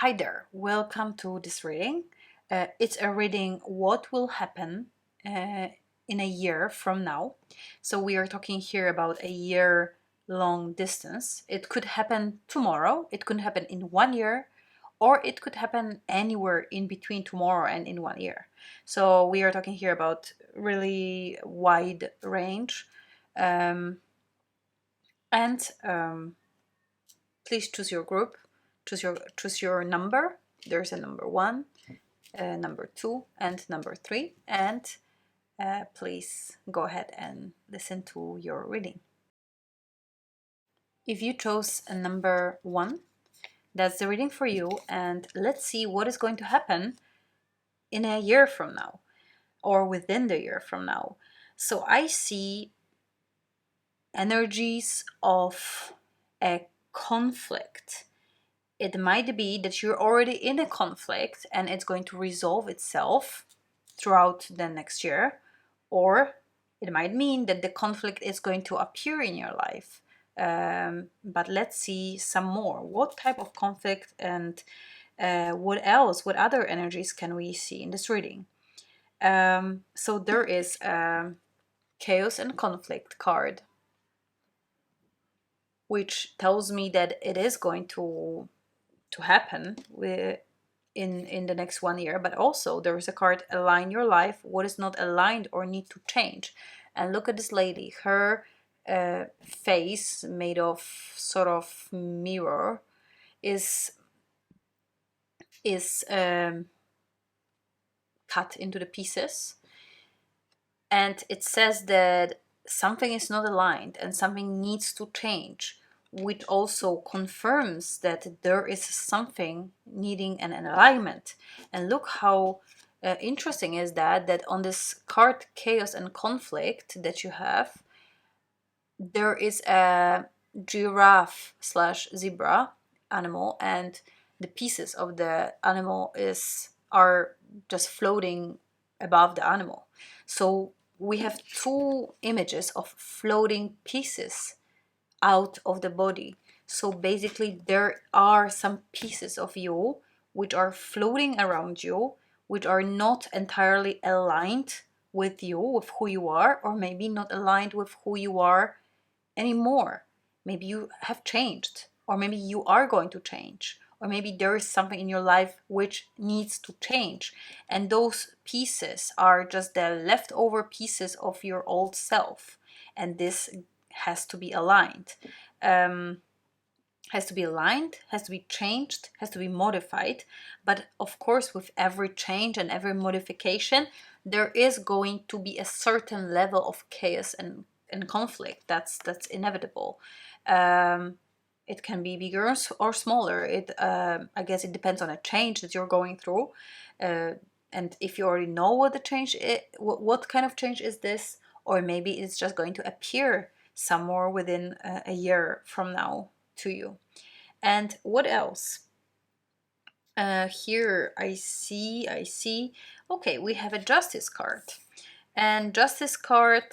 Hi there, welcome to this reading. It's a reading what will happen in a year from now. So we are talking here about a year long distance. It could happen tomorrow, it could happen in 1 year, or it could happen anywhere in between tomorrow and in 1 year. So we are talking here about really wide range. Um, and please choose your group, choose your number. There's a number 1, number 2, and number 3, and please go ahead and listen to your reading. If you chose a number 1, that's the reading for you, and let's see what is going to happen in a year from now or within the year from now. So I see energies of a conflict. It might be that you're already in a conflict and it's going to resolve itself throughout the next year, or it might mean that the conflict is going to appear in your life. But let's see some more. What type of conflict and what else, what other energies can we see in this reading? So there is a chaos and conflict card, which tells me that it is going to happen in the next 1 year. But also there is a card, align your life, what is not aligned or need to change. And look at this lady, her face made of sort of mirror is cut into the pieces, and it says that something is not aligned and something needs to change, which also confirms that there is something needing an alignment. And look how interesting is that on this card chaos and conflict that you have, there is a giraffe slash zebra animal, and the pieces of the animal are just floating above the animal. So we have two images of floating pieces out of the body. So basically there are some pieces of you which are floating around you, which are not entirely aligned with you, with who you are, or maybe not aligned with who you are anymore. Maybe you have changed, or maybe you are going to change, or maybe there is something in your life which needs to change. And those pieces are just the leftover pieces of your old self. And this has to be aligned. Has to be aligned, has to be changed, has to be modified. But of course, with every change and every modification, there is going to be a certain level of chaos and conflict. That's inevitable. It can be bigger or smaller. I guess it depends on a change that you're going through, and if you already know what the change is, what kind of change is this, or maybe it's just going to appear somewhere within a year from now to you. And what else? Here I see. Okay, we have a justice card, and justice card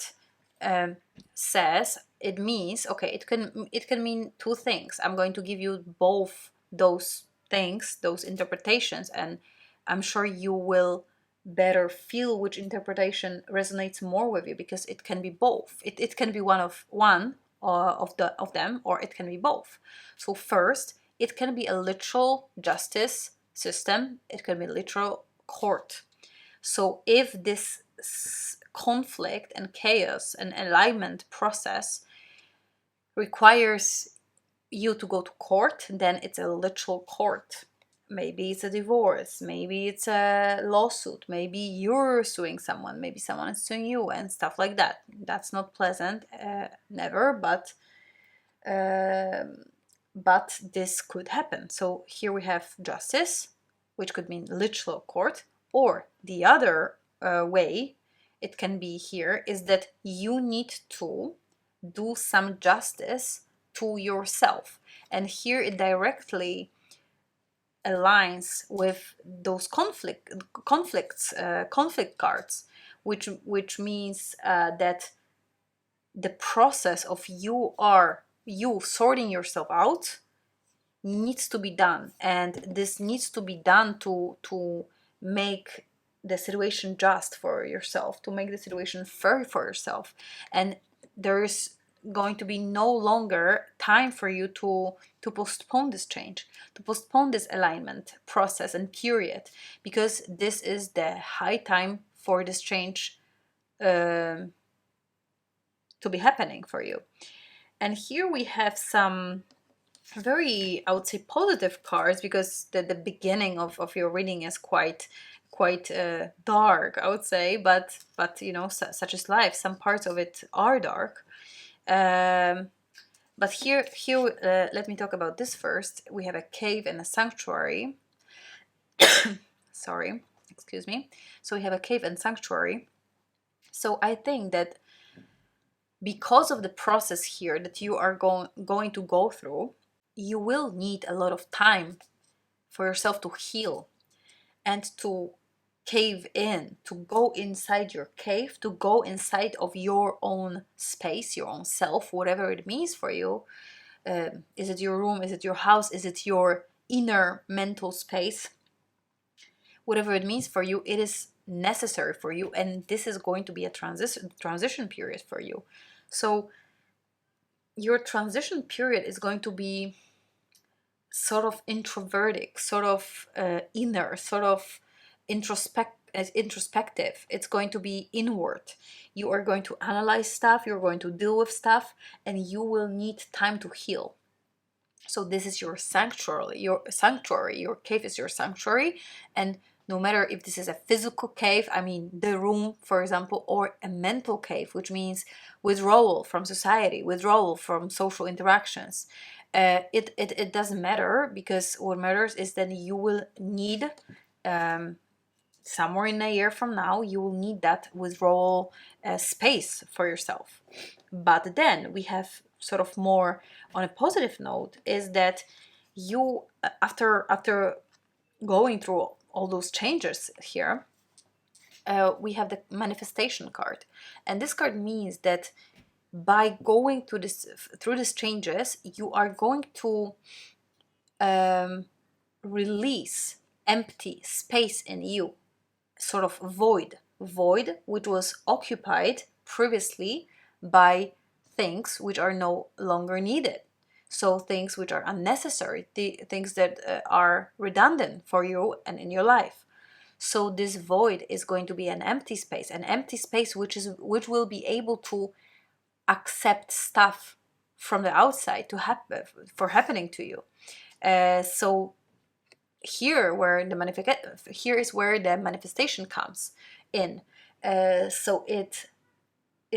says, it means, okay, it can mean two things. I'm going to give you both those things, those interpretations, and I'm sure you will better feel which interpretation resonates more with you, because it can be both. It can be one of them, or it can be both. So first, it can be a literal justice system, it can be literal court. So if this conflict and chaos and alignment process requires you to go to court, then it's a literal court. Maybe it's a divorce, maybe it's a lawsuit, maybe you're suing someone, maybe someone is suing you, and stuff like that. That's not pleasant, never, but this could happen. So here we have justice, which could mean literal court, or the other way it can be here is that you need to do some justice to yourself. And here it directly aligns with those conflict cards, which means that the process of you sorting yourself out needs to be done, and this needs to be done to make the situation just for yourself, to make the situation fair for yourself. And there's going to be no longer time for you to postpone this change, to postpone this alignment process and period, because this is the high time for this change to be happening for you. And here we have some very, I would say, positive cards, because the beginning of your reading is quite dark, I would say, but such is life. Some parts of it are dark. But here let me talk about this first. We have a cave and a sanctuary. Sorry, excuse me. So we have a cave and sanctuary. So I think that because of the process here that you are going to go through, you will need a lot of time for yourself to heal and to cave in, to go inside your cave, to go inside of your own space, your own self, whatever it means for you. Is it your room? Is it your house? Is it your inner mental space? Whatever it means for you, it is necessary for you, and this is going to be a transition period for you. So your transition period is going to be sort of introvertic, sort of inner, sort of introspective. It's going to be inward. You are going to analyze stuff, you're going to deal with stuff, and you will need time to heal. So this is your sanctuary. Your cave is your sanctuary. And no matter if this is a physical cave, I mean the room, for example, or a mental cave, which means withdrawal from society, withdrawal from social interactions, it doesn't matter, because what matters is that you will need somewhere in a year from now, you will need that withdrawal space for yourself. But then we have sort of more on a positive note, is that you, after going through all those changes here, we have the manifestation card. And this card means that by going through these changes, you are going to release empty space in you, sort of void which was occupied previously by things which are no longer needed. So things which are unnecessary, the things that are redundant for you and in your life. So this void is going to be an empty space which will be able to accept stuff from the outside happening to you. So here is where the manifestation comes in. So it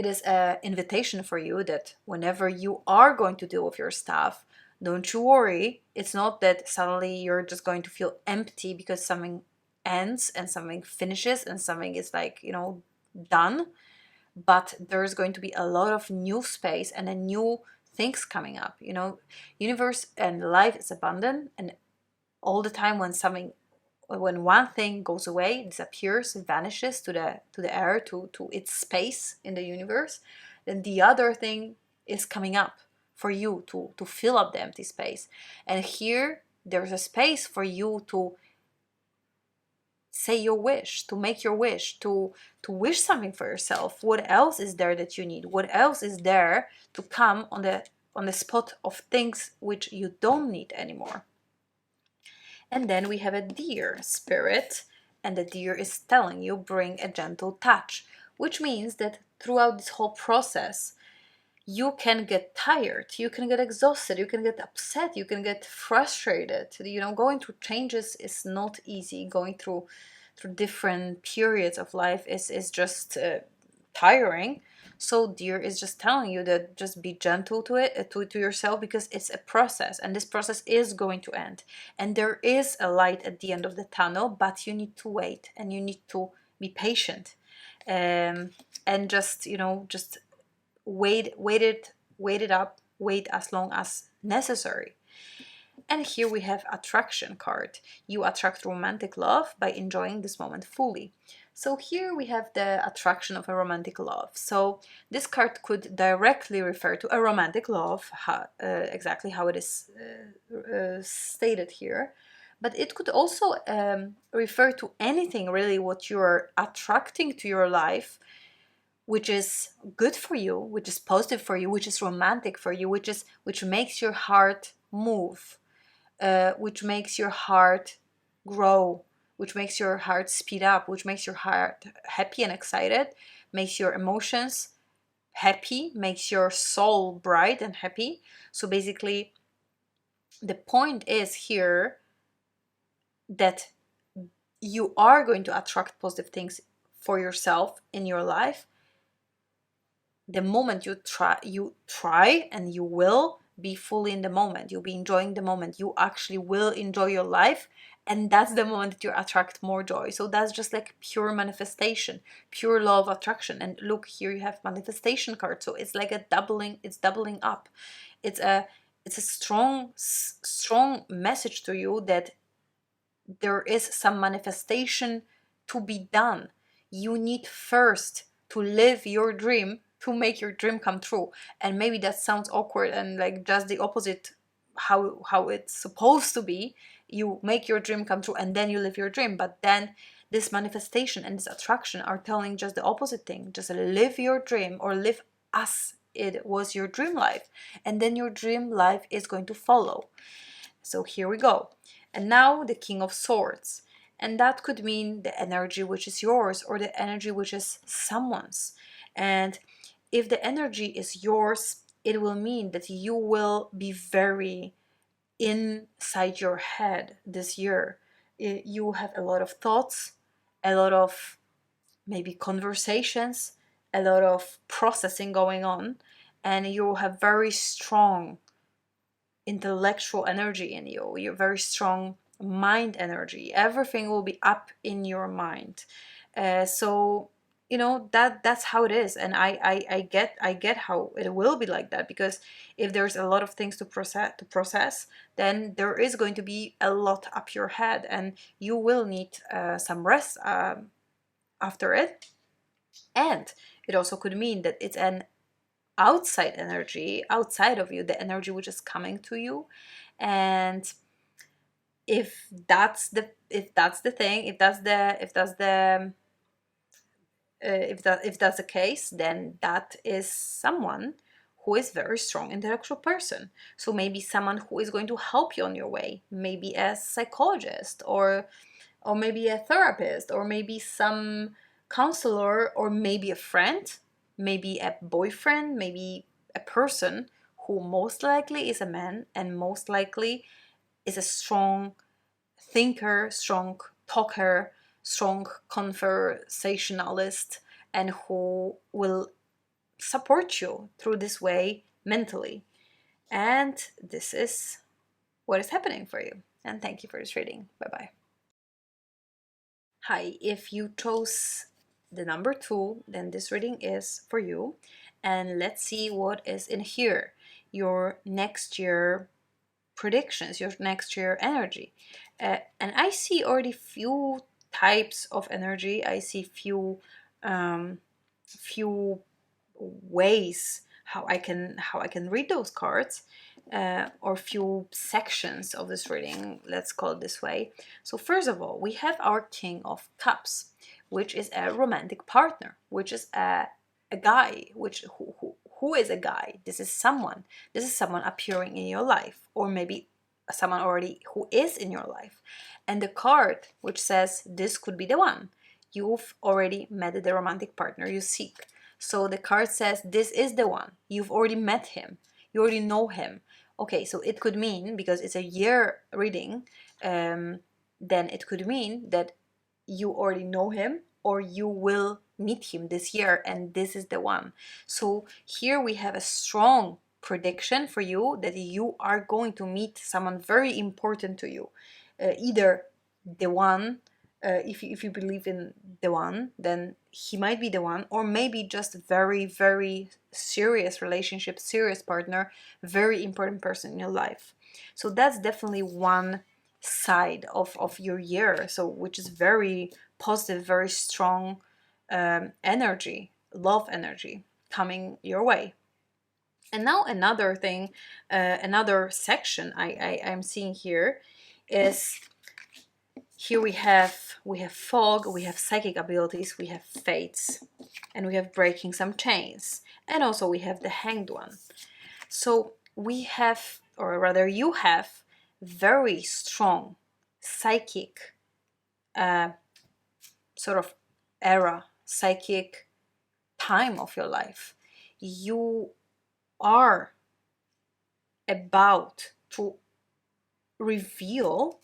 is an invitation for you that whenever you are going to deal with your stuff, don't you worry. It's not that suddenly you're just going to feel empty because something ends and something finishes and something is done. But there's going to be a lot of new space and a new things coming up. Universe and life is abundant, and all the time when one thing goes away, disappears, vanishes to the air, to its space in the universe, then the other thing is coming up for you to fill up the empty space. And here there's a space for you to say your wish, to make your wish, to wish something for yourself. What else is there that you need? What else is there to come on the spot of things which you don't need anymore? And then we have a deer spirit, and the deer is telling you, bring a gentle touch, which means that throughout this whole process, you can get tired, you can get exhausted, you can get upset, you can get frustrated. Going through changes is not easy. Going through different periods of life is just tiring. So deer is just telling you that just be gentle to yourself, because it's a process, and this process is going to end. And there is a light at the end of the tunnel, but you need to wait and you need to be patient, and just wait as long as necessary. And here we have attraction card. You attract romantic love by enjoying this moment fully. So here we have the attraction of a romantic love. So this card could directly refer to a romantic love, exactly how it is stated here. But it could also refer to anything really what you're attracting to your life, which is good for you, which is positive for you, which is romantic for you, which makes your heart move, which makes your heart grow, which makes your heart speed up, which makes your heart happy and excited, makes your emotions happy, makes your soul bright and happy. So basically, the point is here that you are going to attract positive things for yourself in your life the moment you try, and you will be fully in the moment. You'll be enjoying the moment. You actually will enjoy your life, and that's the moment that you attract more joy. So that's just like pure manifestation, pure law of attraction. And look, here you have manifestation card, so it's like it's doubling up. It's a strong message to you that there is some manifestation to be done. You need first to live your dream to make your dream come true. And maybe that sounds awkward and like just the opposite how it's supposed to be. You make your dream come true and then you live your dream. But then this manifestation and this attraction are telling just the opposite thing. Just live your dream, or live as it was your dream life, and then your dream life is going to follow. So here we go. And now the King of Swords. And that could mean the energy which is yours or the energy which is someone's. And if the energy is yours, it will mean that you will be very inside your head this year. You have a lot of thoughts, a lot of maybe conversations, a lot of processing going on, and you have very strong intellectual energy in you. You're very strong mind energy. Everything will be up in your mind. So that's how it is, and I get how it will be like that, because if there's a lot of things to process, then there is going to be a lot up your head, and you will need some rest after it. And it also could mean that it's an outside energy outside of you, the energy which is coming to you. And if that's the case, then that is someone who is very strong intellectual person. So maybe someone who is going to help you on your way, maybe a psychologist, or maybe a therapist, or maybe some counselor, or maybe a friend, maybe a boyfriend, maybe a person who most likely is a man and most likely is a strong thinker, strong talker, strong conversationalist, and who will support you through this way mentally. And this is what is happening for you. And thank you for this reading. Bye bye. Hi, if you chose the number 2, then this reading is for you. And let's see what is in here. Your next year predictions, your next year energy. And I see already few types of energy. I see few ways how I can read those cards, or few sections of this reading, let's call it this way. So first of all, we have our King of Cups, which is a romantic partner, which is a guy, who is a guy. This is someone appearing in your life, or maybe someone already who is in your life. And the card which says this could be the one. You've already met the romantic partner you seek. So the card says this is the one. You've already met him. You already know him. Okay, so it could mean, because it's a year reading, then it could mean that you already know him, or you will meet him this year, and this is the one. So here we have a strong prediction for you that you are going to meet someone very important to you. Either the one, if you believe in the one, then he might be the one, or maybe just very, very serious relationship, serious partner, very important person in your life. So that's definitely one side of your year, so which is very positive, very strong energy, love energy coming your way. And now another thing, another section I'm seeing here is, here we have fog, we have psychic abilities, we have fates, and we have breaking some chains, and also we have the Hanged One. So we have, or rather you have, very strong psychic sort of era, psychic time of your life. You are about to reveal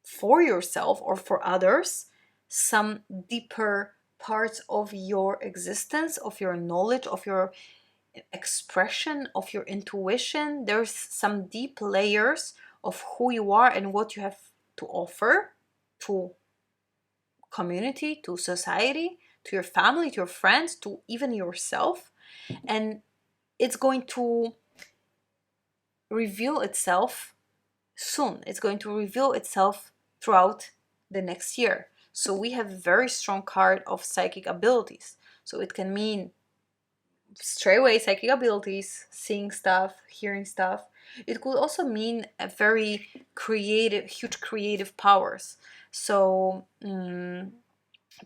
for yourself or for others some deeper parts of your existence, of your knowledge, of your expression, of your intuition. There's some deep layers of who you are and what you have to offer to community, to society, to your family, to your friends, to even yourself. And it's going to reveal itself soon. It's going to reveal itself throughout the next year. So we have a very strong card of psychic abilities. So it can mean straight away psychic abilities, seeing stuff, hearing stuff. It could also mean a very creative, huge creative powers. So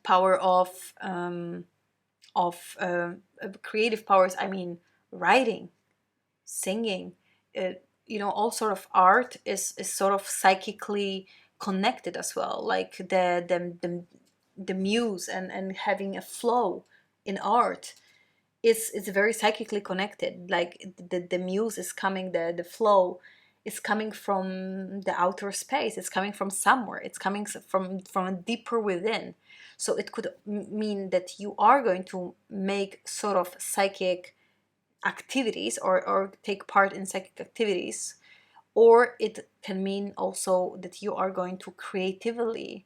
power of creative powers. I mean, writing, singing. All sort of art is sort of psychically connected as well. Like the muse and having a flow in art. It's very psychically connected. Like the muse is coming, the flow is coming from the outer space. It's coming from somewhere. It's coming from deeper within. So it could mean that you are going to make sort of psychic activities or take part in psychic activities, or it can mean also that you are going to creatively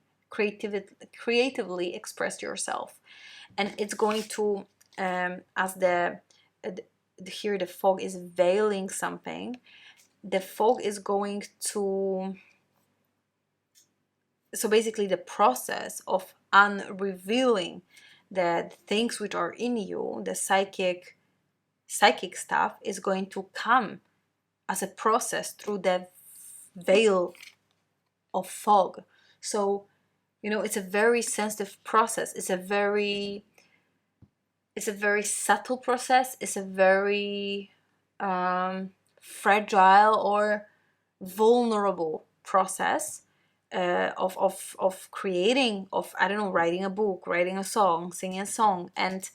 express yourself. And it's going to as here the fog is veiling something. The fog is going to, so basically the process of unrevealing the things which are in you, the psychic stuff, is going to come as a process through the veil of fog. So it's a very sensitive process. It's a very subtle process. It's a very fragile or vulnerable process of creating, of, I don't know, writing a book, writing a song, singing a song. And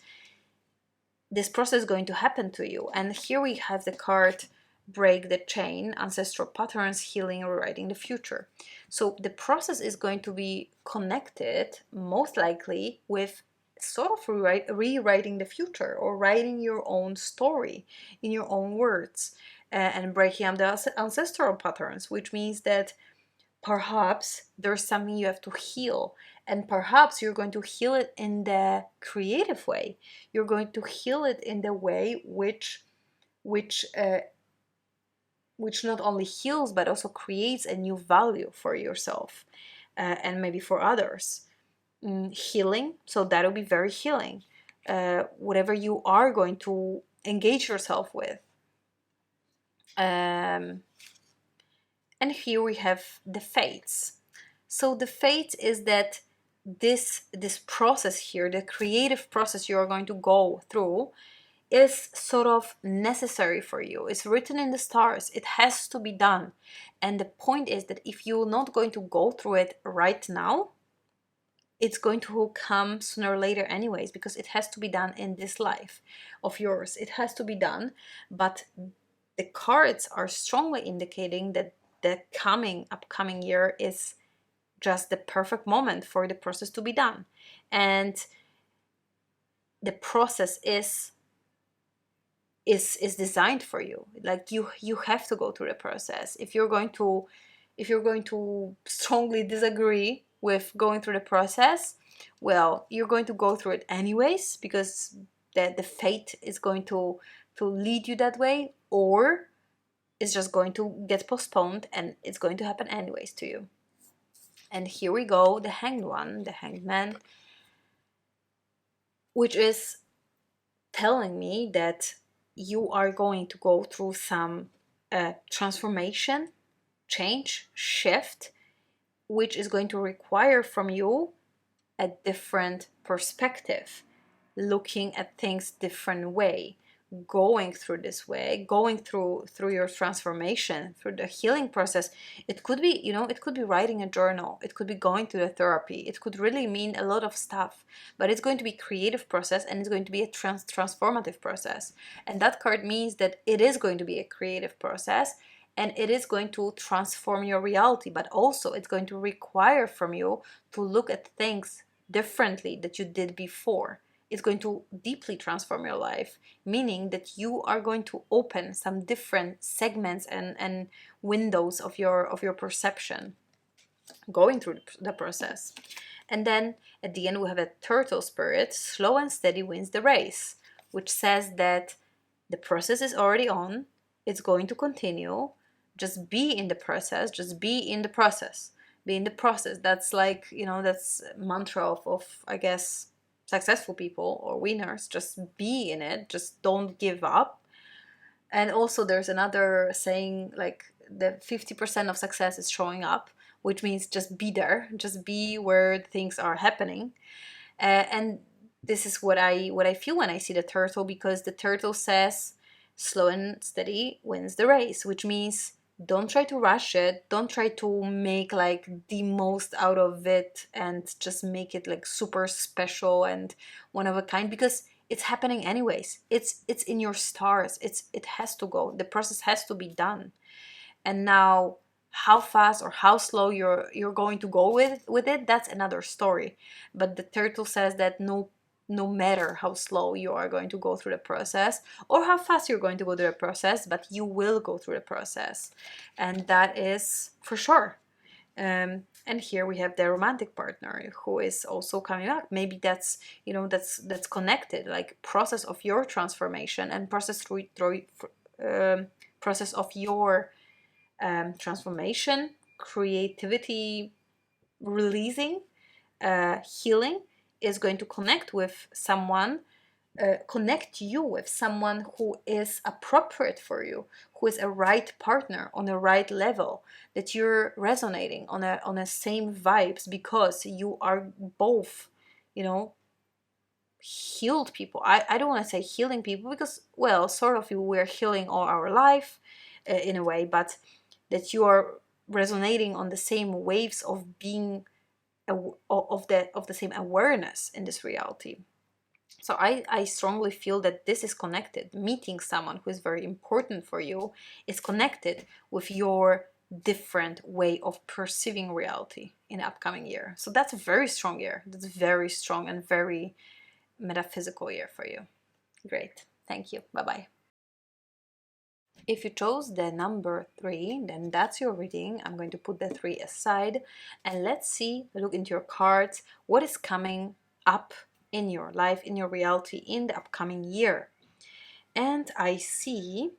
this process is going to happen to you. And here we have the card break the chain, ancestral patterns, healing, rewriting the future. So the process is going to be connected most likely with sort of rewriting the future, or writing your own story in your own words, and breaking up the ancestral patterns, which means that perhaps there's something you have to heal, and perhaps you're going to heal it in the creative way. You're going to heal it in the way which not only heals but also creates a new value for yourself, and maybe for others. Healing, so that'll be very healing. Whatever you are going to engage yourself with. And here we have the fates. So the fates is that this process here, the creative process you are going to go through, is sort of necessary for you. It's written in the stars. It has to be done. And the point is that if you're not going to go through it right now, it's going to come sooner or later anyways, because it has to be done in this life of yours. It has to be done. But the cards are strongly indicating that the upcoming year is just the perfect moment for the process to be done. And the process is designed for you. Like you have to go through the process. If you're going to strongly disagree with going through the process, well, you're going to go through it anyways, because the fate is going to lead you that way. Or is just going to get postponed, and it's going to happen anyways to you. And here we go, the hanged one, the hanged man, which is telling me that you are going to go through some transformation, change, shift, which is going to require from you a different perspective, looking at things different way, going through this way, going through your transformation, through the healing process. It could be, it could be writing a journal, it could be going to the therapy, it could really mean a lot of stuff, but it's going to be creative process, and it's going to be a transformative process. And that card means that it is going to be a creative process, and it is going to transform your reality, but also it's going to require from you to look at things differently that you did before. It's going to deeply transform your life, meaning that you are going to open some different segments and windows of your perception going through the process. And then at the end we have a turtle spirit, slow and steady wins the race, which says that the process is already on, it's going to continue, just be in the process, just be in the process, be in the process. That's like, that's mantra of I guess successful people or winners. Just be in it, just don't give up. And also there's another saying, like, the 50% of success is showing up, which means just be there, just be where things are happening. And this is what I feel when I see the turtle, because the turtle says slow and steady wins the race, which means don't try to rush it, don't try to make like the most out of it and just make it like super special and one of a kind, because it's happening anyways. It's in your stars. It has to go, the process has to be done. And now how fast or how slow you're going to go with it, that's another story. But the turtle says that no matter how slow you are going to go through the process or how fast you're going to go through the process, but you will go through the process. And that is for sure. And here we have the romantic partner who is also coming back. Maybe that's, that's connected, like process of your transformation and process process of your transformation, creativity, releasing, healing is going to connect with someone, connect you with someone who is appropriate for you, who is a right partner on a right level, that you're resonating on a same vibes, because you are both, healed people. I don't want to say healing people, because, well, sort of we're healing all our life in a way, but that you are resonating on the same waves of being of the same awareness in this reality. So I strongly feel that this is connected. Meeting someone who is very important for you is connected with your different way of perceiving reality in the upcoming year. So that's a very strong year. That's very strong and very metaphysical year for you. Great. Thank you. Bye-bye. If you chose the number 3, then that's your reading. I'm going to put the 3 aside, and let's see, look into your cards, what is coming up in your life, in your reality, in the upcoming year. And I see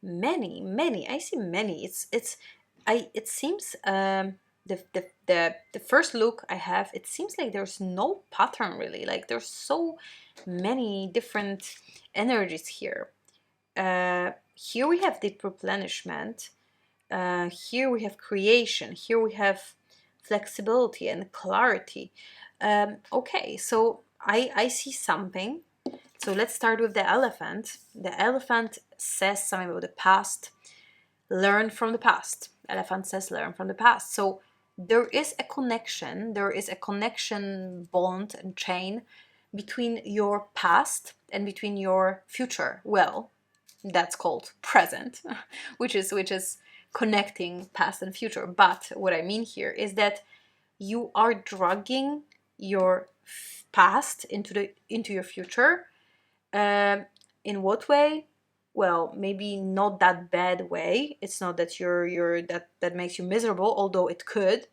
many. It seems the first look I have, it seems like there's no pattern really. Like there's so many different energies here. Here we have deep replenishment. Here we have creation. Here we have flexibility and clarity. Okay, so I see something. So let's start with the elephant. The elephant says something about the past. Learn from the past. Elephant says learn from the past. So there is a connection. There is a connection, bond and chain between your past and between your future. Well, that's called present, which is connecting past and future. But what I mean here is that you are dragging your past into your future. In what way? Well, maybe not that bad way. It's not that you're that makes you miserable, although it could.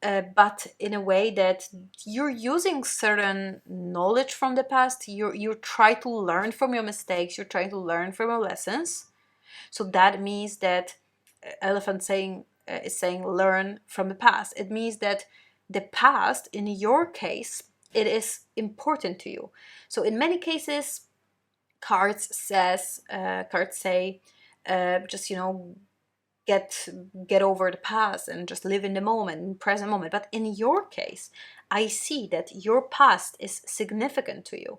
but in a way that you're using certain knowledge from the past. You try to learn from your mistakes, you're trying to learn from your lessons. So that means that elephant saying is saying learn from the past. It means that the past, in your case, it is important to you. So in many cases, cards say just get over the past and just live in the moment, present moment. But in your case, I see that your past is significant to you.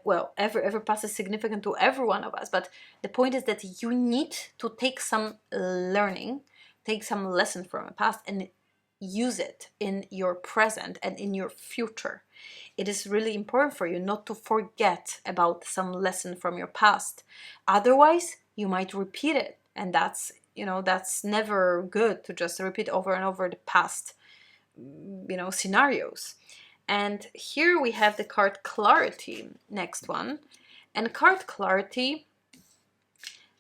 Well, every past is significant to every one of us, but the point is that you need to take some learning, take some lesson from the past and use it in your present and in your future. It is really important for you not to forget about some lesson from your past. Otherwise, you might repeat it, and that's never good, to just repeat over and over the past scenarios. And here we have the card clarity, next one. And card clarity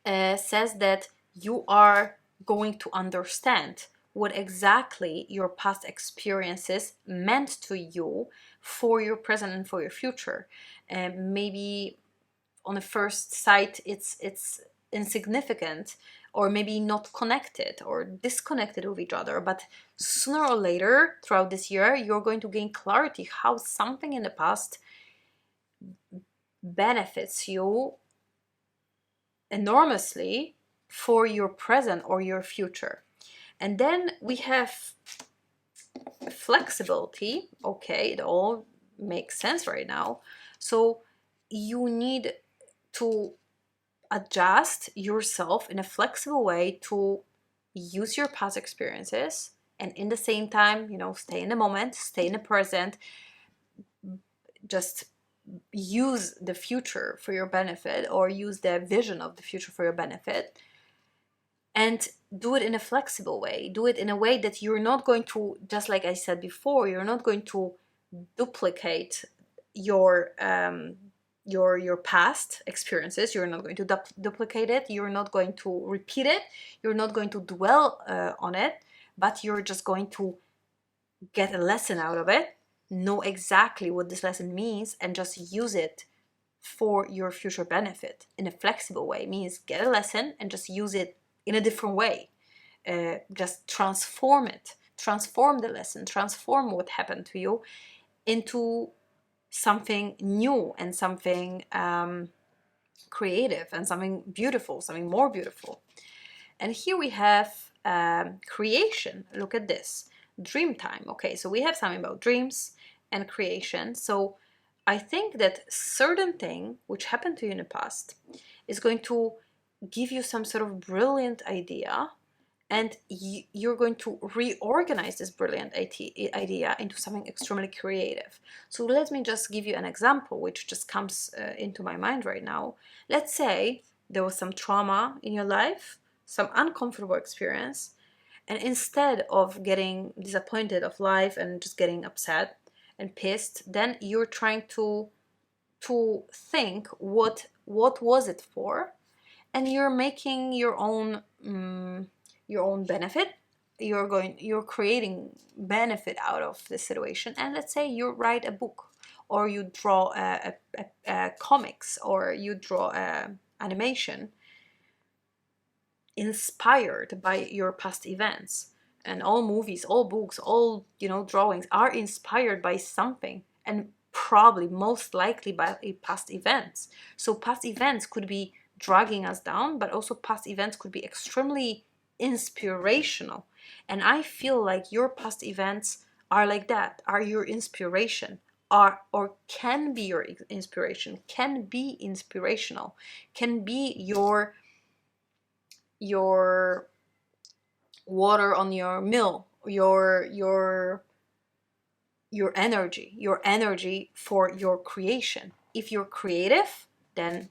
says that you are going to understand what exactly your past experiences meant to you for your present and for your future. Maybe on the first sight it's insignificant, or maybe not connected or disconnected with each other, but sooner or later throughout this year you're going to gain clarity how something in the past benefits you enormously for your present or your future. And then we have flexibility. Okay, it all makes sense right now. So you need to adjust yourself in a flexible way to use your past experiences, and in the same time, stay in the moment, stay in the present, just use the future for your benefit, or use the vision of the future for your benefit, and do it in a flexible way. Do it in a way that you're not going to, just like I said before, you're not going to duplicate your past experiences. You're not going to duplicate it. You're not going to repeat it. You're not going to dwell on it, but you're just going to get a lesson out of it, know exactly what this lesson means, and just use it for your future benefit in a flexible way. It means get a lesson and just use it in a different way. Just transform it, transform the lesson, transform what happened to you into something new and something creative and something beautiful, something more beautiful. And here we have creation. Look at this, dream time. Okay, so we have something about dreams and creation. So I think that certain thing which happened to you in the past is going to give you some sort of brilliant idea, and you're going to reorganize this brilliant idea into something extremely creative. So let me just give you an example which just comes into my mind right now. Let's say there was some trauma in your life, some uncomfortable experience, and instead of getting disappointed of life and just getting upset and pissed, then you're trying to think what was it for, and you're making your own benefit. You're creating benefit out of the situation. And let's say you write a book, or you draw a comics, or you draw a animation inspired by your past events. And all movies, all books, all drawings are inspired by something, and probably most likely by past events. So past events could be dragging us down, but also past events could be extremely inspirational. And I feel like your past events are like that, are your inspiration, are or can be your inspiration, can be inspirational, can be your water on your mill, your energy for your creation. If you're creative, then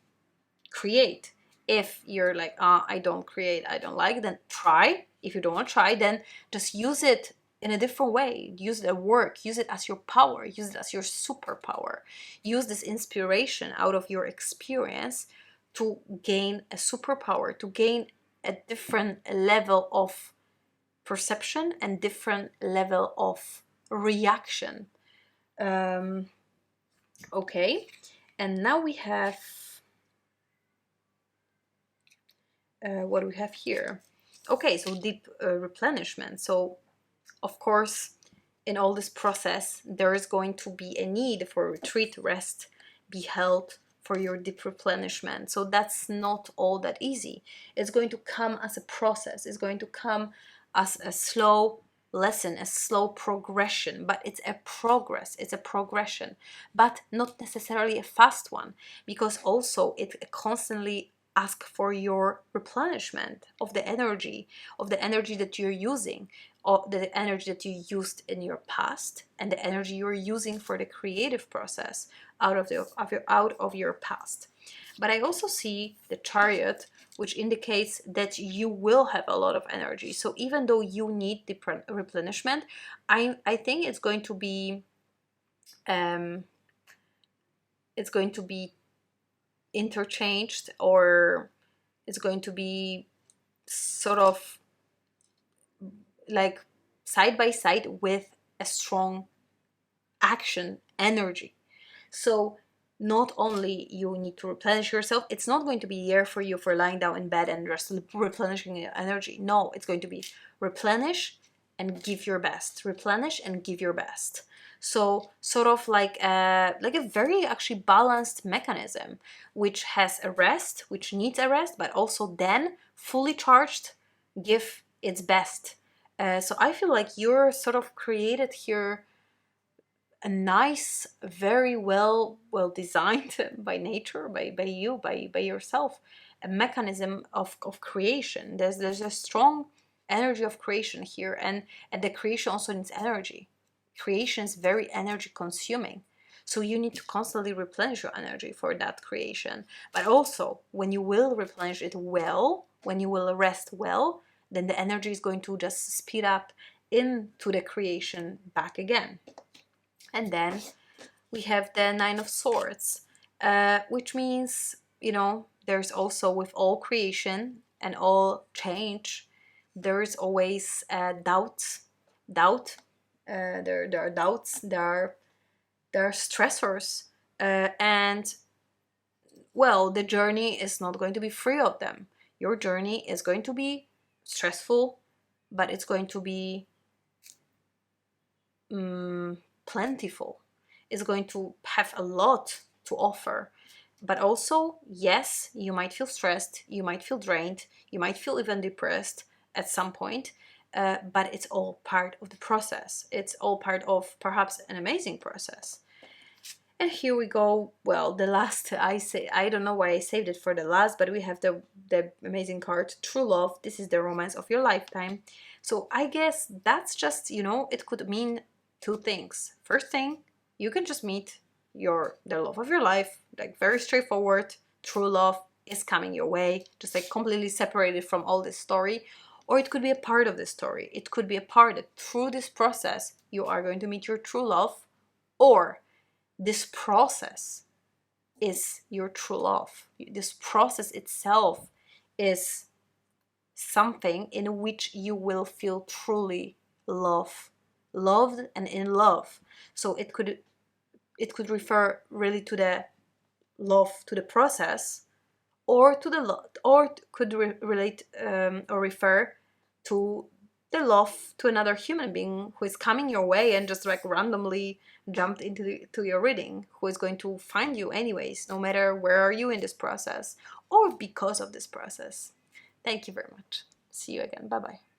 create. If you're like, I don't create, I don't like, then try. If you don't want to try, then just use it in a different way. Use it at work, use it as your power, use it as your superpower. Use this inspiration out of your experience to gain a superpower, to gain a different level of perception and different level of reaction. Okay, and now we have what do we have here? Okay, so deep replenishment. So of course, in all this process, there is going to be a need for retreat, rest, be held for your deep replenishment. So that's not all that easy. It's going to come as a process. It's going to come as a slow lesson, a slow progression, but it's a progress, it's a progression, but not necessarily a fast one, because also it constantly asks for your replenishment of the energy, that you're using, or the energy that you used in your past, and the energy you're using for the creative process out of your past. But I also see the Chariot, which indicates that you will have a lot of energy. So even though you need different replenishment, I think it's going to be interchanged, or it's going to be sort of like side by side with a strong action energy. So not only you need to replenish yourself, it's not going to be there for you for lying down in bed and just replenishing your energy. No, it's going to be replenish and give your best, replenish and give your best. So sort of like a very actually balanced mechanism, which has a rest, which needs a rest, but also then fully charged, give its best. So I feel like you're sort of created here a nice, very well designed by nature, by you, by yourself, a mechanism of creation. There's a strong energy of creation here, and the creation also needs energy. Creation is very energy consuming. So you need to constantly replenish your energy for that creation. But also, when you will replenish it well, when you will rest well, then the energy is going to just speed up into the creation back again. And then we have the Nine of Swords, which means, there's also with all creation and all change, there is always doubt. There are doubts, there are stressors, and well, the journey is not going to be free of them. Your journey is going to be stressful, but it's going to be plentiful. Is going to have a lot to offer. But also, yes, you might feel stressed, you might feel drained, you might feel even depressed at some point, but it's all part of the process. It's all part of perhaps an amazing process. And here we go. Well, the last, I don't know why I saved it for the last, but we have the amazing card, True Love. This is the romance of your lifetime. So I guess that's just, it could mean two things. First thing, you can just meet the love of your life, like very straightforward. True love is coming your way, just like completely separated from all this story. Or it could be a part of the story. It could be a part that through this process you are going to meet your true love, or this process is your true love. This process itself is something in which you will feel truly loved and in love. So it could refer really to the love to the process, or to the or could relate or refer to the love to another human being who is coming your way and just like randomly jumped to your reading, who is going to find you anyways, no matter where are you in this process or because of this process. Thank you very much. See you again. Bye bye.